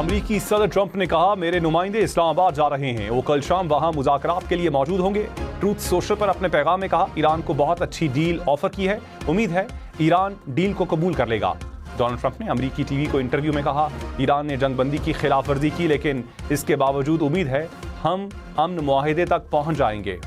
امریکی صدر ٹرمپ نے کہا میرے نمائندے اسلام آباد جا رہے ہیں، وہ کل شام وہاں مذاکرات کے لیے موجود ہوں گے۔ ٹروتھ سوشل پر اپنے پیغام میں کہا ایران کو بہت اچھی ڈیل آفر کی ہے، امید ہے ایران ڈیل کو قبول کر لے گا۔ ڈونلڈ ٹرمپ نے امریکی ٹی وی کو انٹرویو میں کہا ایران نے جنگ بندی کی خلاف ورزی کی، لیکن اس کے باوجود امید ہے ہم امن معاہدے تک پہنچ جائیں گے۔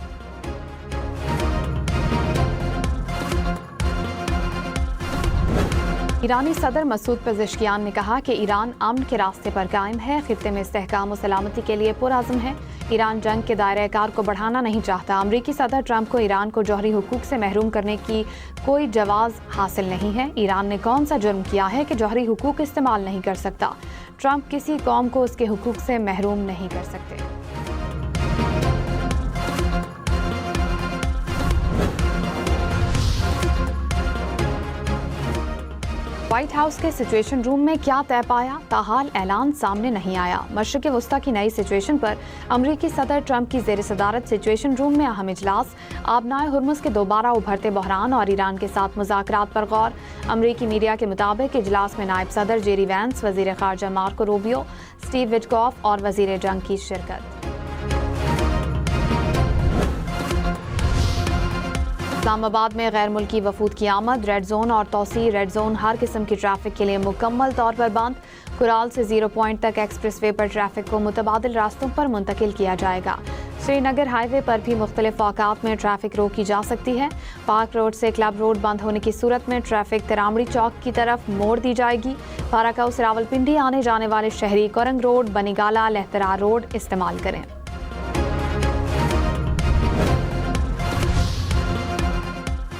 ایرانی صدر مسعود پزشکیان نے کہا کہ ایران امن کے راستے پر قائم ہے، خطے میں استحکام و سلامتی کے لیے پرعزم ہے۔ ایران جنگ کے دائرہ کار کو بڑھانا نہیں چاہتا۔ امریکی صدر ٹرمپ کو ایران کو جوہری حقوق سے محروم کرنے کی کوئی جواز حاصل نہیں ہے۔ ایران نے کون سا جرم کیا ہے کہ جوہری حقوق استعمال نہیں کر سکتا؟ ٹرمپ کسی قوم کو اس کے حقوق سے محروم نہیں کر سکتے۔ وائٹ ہاؤس کے سچویشن روم میں کیا طے پایا؟ تاحال اعلان سامنے نہیں آیا۔ مشرق وسطیٰ کی نئی سچویشن پر امریکی صدر ٹرمپ کی زیر صدارت سچویشن روم میں اہم اجلاس، آبنائے ہرمز کے دوبارہ ابھرتے بحران اور ایران کے ساتھ مذاکرات پر غور۔ امریکی میڈیا کے مطابق اجلاس میں نائب صدر جیری وینس، وزیر خارجہ مارکو روبیو، سٹیو وٹکوف اور وزیر جنگ کی شرکت۔ اسلام آباد میں غیر ملکی وفود کی آمد، ریڈ زون اور توسیع۔ ریڈ زون ہر قسم کی ٹریفک کے لیے مکمل طور پر بند۔ کرال سے زیرو پوائنٹ تک ایکسپریس وے پر ٹریفک کو متبادل راستوں پر منتقل کیا جائے گا۔ سری نگر ہائی وے پر بھی مختلف اوقات میں ٹریفک روکی جا سکتی ہے۔ پارک روڈ سے کلب روڈ بند ہونے کی صورت میں ٹریفک ترامڑی چوک کی طرف موڑ دی جائے گی۔ پاراکاؤ سے راولپنڈی آنے جانے والے شہری کورنگ روڈ، بنیگالا، لہترا روڈ استعمال کریں۔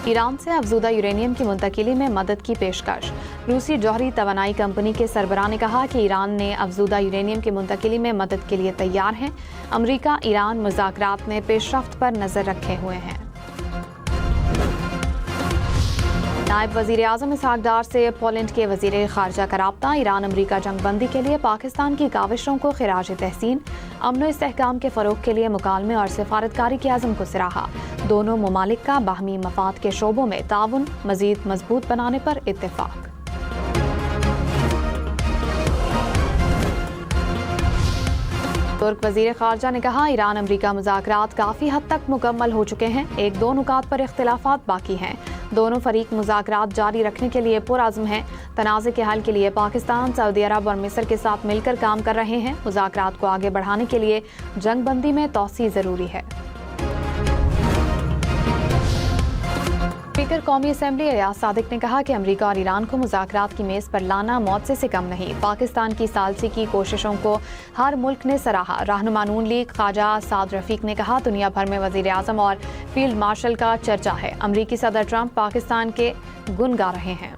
ایران سے افزودہ یورینیم کی منتقلی میں مدد کی پیشکش۔ روسی جوہری توانائی کمپنی کے سربراہ نے کہا کہ ایران نے افزودہ یورینیم کی منتقلی میں مدد کے لیے تیار ہیں۔ امریکہ ایران مذاکرات میں پیش رفت پر نظر رکھے ہوئے ہیں۔ نائب وزیر اعظم اسحاق ڈار سے پولینڈ کے وزیر خارجہ کا رابطہ، ایران امریکہ جنگ بندی کے لیے پاکستان کی کاوشوں کو خراج تحسین، امن و استحکام کے فروغ کے لیے مکالمے اور سفارتکاری کے عزم کو سراہا۔ دونوں ممالک کا باہمی مفاد کے شعبوں میں تعاون مزید مضبوط بنانے پر اتفاق۔ ترک وزیر خارجہ نے کہا ایران امریکہ مذاکرات کافی حد تک مکمل ہو چکے ہیں، ایک دو نکات پر اختلافات باقی ہیں۔ دونوں فریق مذاکرات جاری رکھنے کے لیے پرعزم ہیں۔ تنازع کے حل کے لیے پاکستان، سعودی عرب اور مصر کے ساتھ مل کر کام کر رہے ہیں۔ مذاکرات کو آگے بڑھانے کے لیے جنگ بندی میں توسیع ضروری ہے۔ اسپیکر قومی اسمبلی ایاز صادق نے کہا کہ امریکہ اور ایران کو مذاکرات کی میز پر لانا معجزے سے کم نہیں۔ پاکستان کی ثالثی کی کوششوں کو ہر ملک نے سراہا۔ رہنما نون لیگ خواجہ سعد رفیق نے کہا دنیا بھر میں وزیر اعظم اور فیلڈ مارشل کا چرچا ہے، امریکی صدر ٹرمپ پاکستان کے گن گا رہے ہیں۔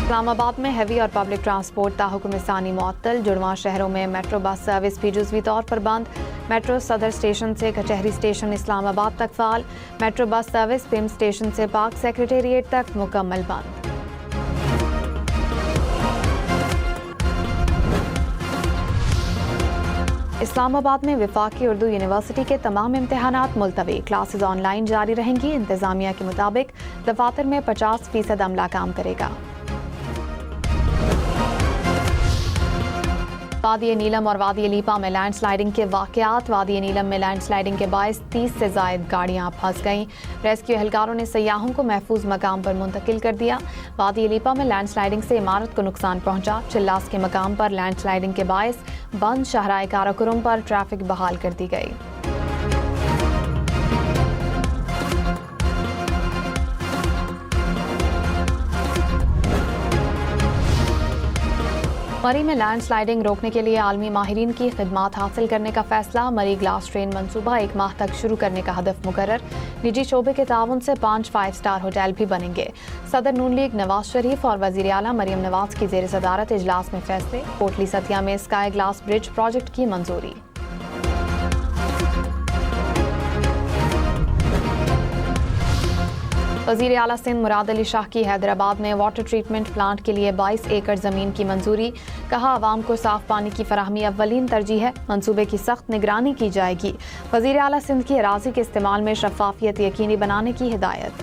اسلام آباد میں ہیوی اور پبلک ٹرانسپورٹ تاحکم ثانی معطل، جڑواں شہروں میں میٹرو بس سروس بھی جزوی طور پر بند۔ میٹرو صدر اسٹیشن سے کچہری اسٹیشن اسلام آباد تک فعال، میٹرو بس سروس پم اسٹیشن سے پاک سیکریٹریٹ تک مکمل بند۔ اسلام آباد میں وفاقی اردو یونیورسٹی کے تمام امتحانات ملتوی، کلاسز آن لائن جاری رہیں گی۔ انتظامیہ کے مطابق دفاتر میں 50% عملہ کام کرے گا۔ وادی نیلم اور وادی لیپا میں لینڈ سلائیڈنگ کے واقعات۔ وادی نیلم میں لینڈ سلائیڈنگ کے باعث 30 سے زائد گاڑیاں پھنس گئیں۔ ریسکیو اہلکاروں نے سیاحوں کو محفوظ مقام پر منتقل کر دیا۔ وادی لیپا میں لینڈ سلائیڈنگ سے عمارت کو نقصان پہنچا۔ چلاس کے مقام پر لینڈ سلائیڈنگ کے باعث بند شاہراہ کاراکرم پر ٹریفک بحال کر دی گئی۔ مری میں لینڈ سلائیڈنگ روکنے کے لیے عالمی ماہرین کی خدمات حاصل کرنے کا فیصلہ۔ مری گلاس ٹرین منصوبہ 1 ماہ تک شروع کرنے کا ہدف مقرر۔ نجی شعبے کے تعاون سے 5 5 اسٹار ہوٹل بھی بنیں گے۔ صدر نون لیگ نواز شریف اور وزیر اعلیٰ مریم نواز کی زیر صدارت اجلاس میں فیصلے۔ کوٹلی ستیا میں اسکائی گلاس برج پروجیکٹ کی منظوری۔ وزیر اعلیٰ سندھ مراد علی شاہ کی حیدرآباد میں واٹر ٹریٹمنٹ پلانٹ کے لیے 22 ایکڑ زمین کی منظوری۔ کہا عوام کو صاف پانی کی فراہمی اولین ترجیح ہے، منصوبے کی سخت نگرانی کی جائے گی۔ وزیر اعلیٰ سندھ کی اراضی کے استعمال میں شفافیت یقینی بنانے کی ہدایت۔